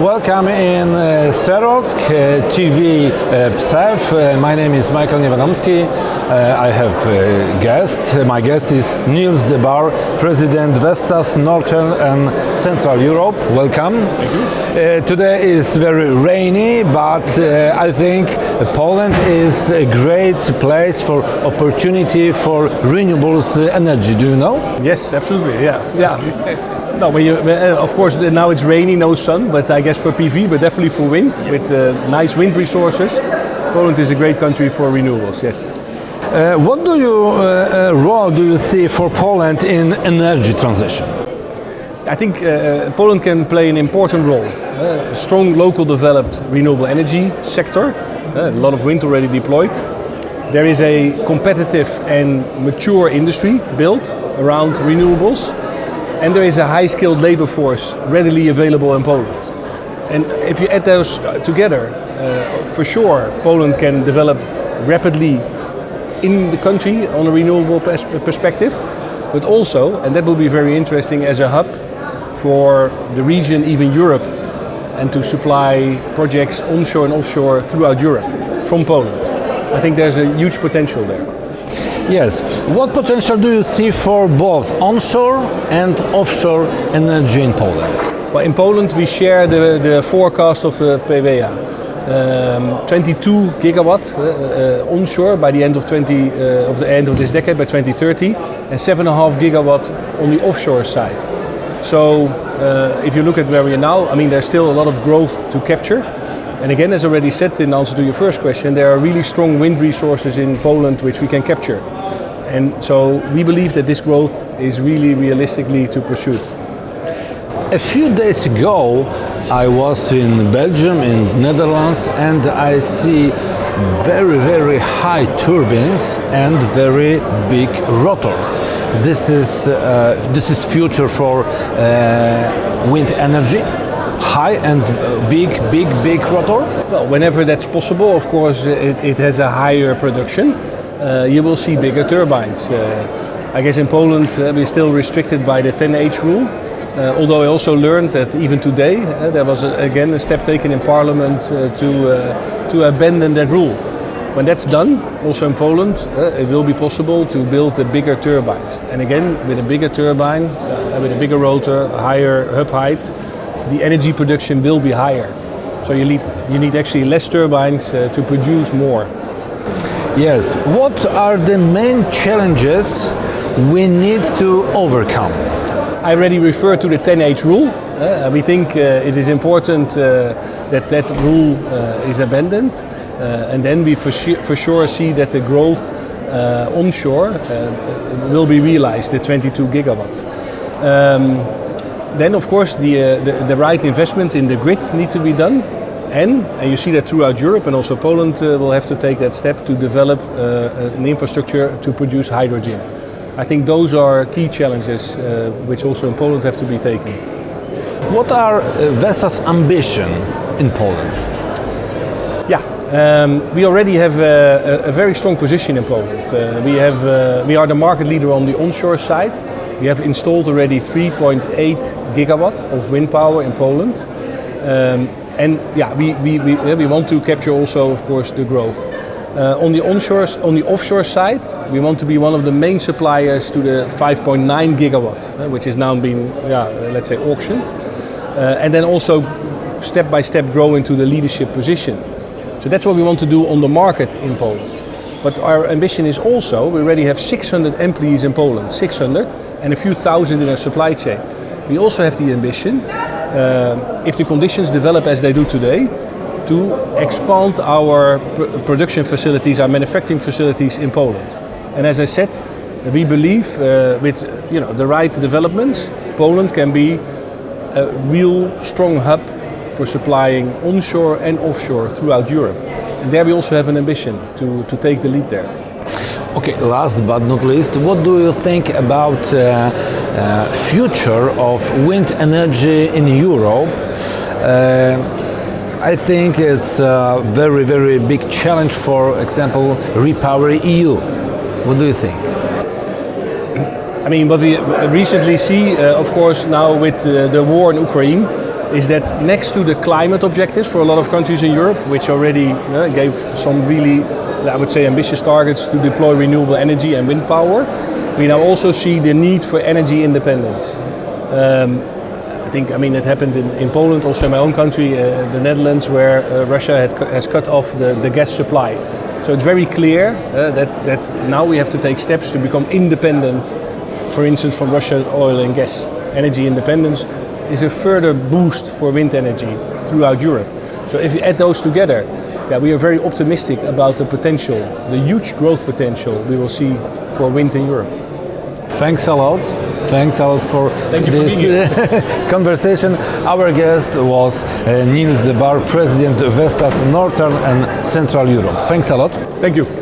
welcome in Serodsk TV PSEW. My name is Michael Niewiadomski. I have a guest. My guest is Niels de Baar, President Vestas Northern and Central Europe. Welcome. Today is very rainy, but I think Poland is a great place for opportunity for renewables energy. Do you know? Yes, absolutely. Yeah. No, of course, now it's rainy, no sun, but I guess for PV, but definitely for wind, yes. With nice wind resources, Poland is a great country for renewables, yes. What role do you see for Poland in energy transition? I think Poland can play an important role. A strong local developed renewable energy sector, a lot of wind already deployed. There is a competitive and mature industry built around renewables. And there is a high-skilled labor force readily available in Poland. And if you add those together, for sure, Poland can develop rapidly in the country on a renewable perspective, but also, and that will be very interesting, as a hub for the region, even Europe, and to supply projects onshore and offshore throughout Europe from Poland. I think there's a huge potential there. Yes. What potential do you see for both onshore and offshore energy in Poland? Well, in Poland we share the forecast of the PWA. 22 gigawatt onshore by the end of this decade, by 2030, and 7.5 gigawatt on the offshore side. So if you look at where we are now, I mean, there's still a lot of growth to capture. And again, as already said in answer to your first question, there are really strong wind resources in Poland which we can capture. And so we believe that this growth is really realistically to pursue. A few days ago, I was in Belgium, in Netherlands, and I see very, very high turbines and very big rotors. This is future for wind energy. High and big rotor? Well, whenever that's possible, of course, it has a higher production. You will see bigger turbines. I guess in Poland we're still restricted by the 10H rule. Although I also learned that even today there was again a step taken in Parliament to abandon that rule. When that's done, also in Poland, it will be possible to build the bigger turbines. And again, with a bigger turbine, with a bigger rotor, a higher hub height, the energy production will be higher. So you need actually less turbines to produce more. Yes. What are the main challenges we need to overcome? I already referred to the 10H rule. We think it is important that rule is abandoned. And then we for sure see that the growth onshore will be realized, the 22 gigawatt. Then, of course, the right investments in the grid need to be done. And you see that throughout Europe, and also Poland will have to take that step to develop an infrastructure to produce hydrogen. I think those are key challenges which also in Poland have to be taken. What are Vestas' ambition in Poland? Yeah, we already have a very strong position in Poland. We are the market leader on the onshore side. We have installed already 3.8 gigawatt of wind power in Poland. And yeah, we want to capture also, of course, the growth. On the offshore side, we want to be one of the main suppliers to the 5.9 gigawatt, which is now being, let's say, auctioned. And then also step by step grow into the leadership position. So that's what we want to do on the market in Poland. But our ambition is also, we already have 600 employees in Poland, 600, and a few thousand in our supply chain. We also have the ambition, if the conditions develop as they do today, to expand our production facilities, our manufacturing facilities in Poland. And as I said, we believe with the right developments, Poland can be a real strong hub for supplying onshore and offshore throughout Europe. And there we also have an ambition to take the lead there. Okay, last but not least, what do you think about future of wind energy in Europe? I think it's a very, very big challenge, for example, REPowerEU. What do you think? I mean, what we recently see, of course, now with the war in Ukraine, is that next to the climate objectives for a lot of countries in Europe, which already gave some really, I would say, ambitious targets to deploy renewable energy and wind power, we now also see the need for energy independence. I mean, it happened in Poland, also in my own country, the Netherlands, where Russia has cut off the gas supply. So it's very clear that now we have to take steps to become independent, for instance, from Russian oil and gas. Energy independence is a further boost for wind energy throughout Europe. So if you add those together, we are very optimistic about the potential, the huge growth potential we will see for wind in Europe. Thanks a lot. Thanks a lot for this conversation. Our guest was Niels de Baar, President of Vestas Northern and Central Europe. Thanks a lot. Thank you.